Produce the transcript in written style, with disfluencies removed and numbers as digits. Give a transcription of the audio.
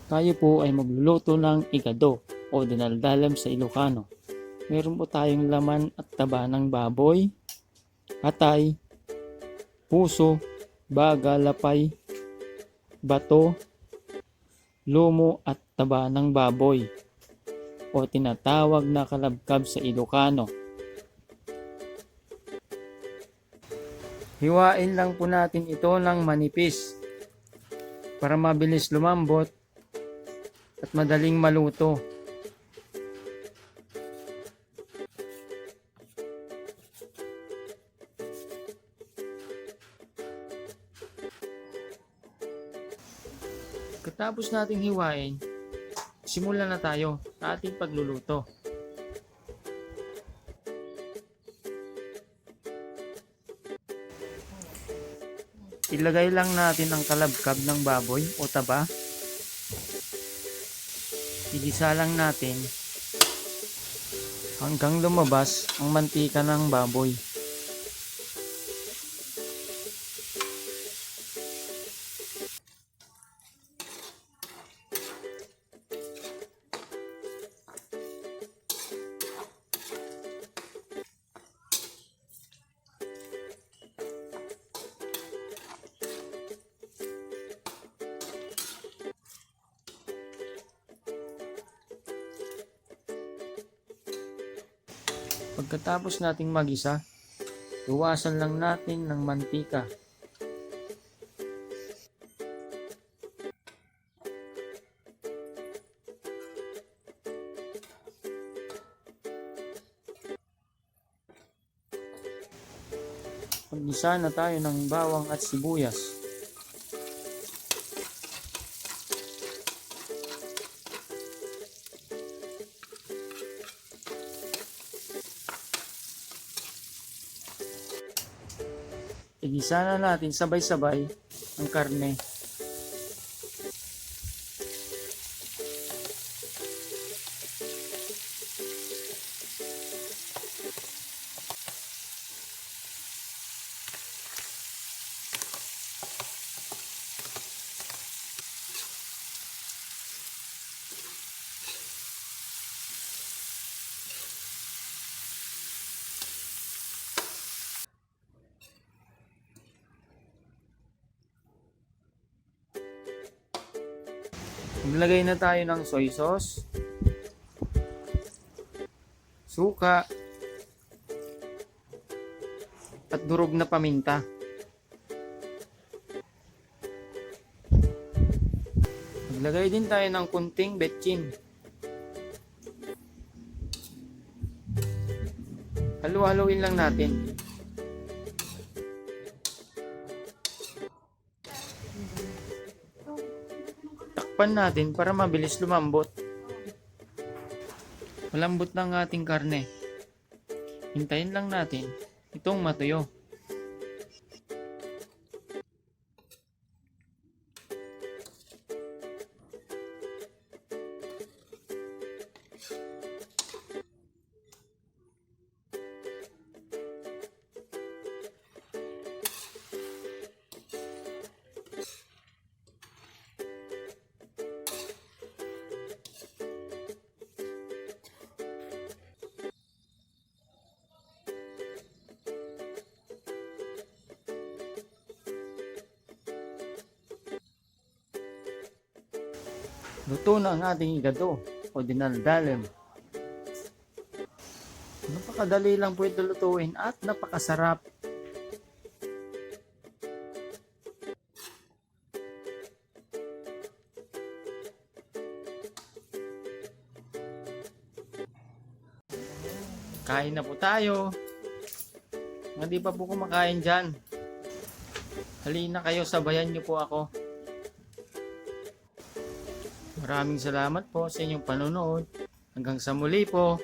Tayo po ay magluluto ng igado o dinaldalam sa Ilocano. Meron po tayong laman at taba ng baboy, atay, puso, baga, lapay, bato, lumo at taba ng baboy o tinatawag na kalabkab sa Ilocano. Hiwain lang po natin ito ng manipis para mabilis lumambot at madaling maluto. Katapos nating hiwain, simulan na tayo sa ating pagluluto. Ilagay lang natin ang kalabkab ng baboy o taba. Igisa lang natin hanggang lumabas ang mantika ng baboy. Pagkatapos nating magisa, iwasan lang natin ng mantika. Maggisa na tayo ng bawang at sibuyas. Igisa na natin sabay-sabay ang karne. Maglagay na tayo ng soy sauce, suka, at durog na paminta. Maglagay din tayo ng kunting betchin. Halu-haluin lang natin. Takpan natin para mabilis lumambot. Malambot na ang ating karne. Hintayin lang natin itong matuyo. Luto na ang ating igado o dinaldalam. Napakadali lang po ito lutuin at napakasarap. Kain na po tayo. Mga di pa po kumakain dyan, halina kayo, sabayan niyo po ako. Maraming salamat po sa inyong panonood. Hanggang sa muli po.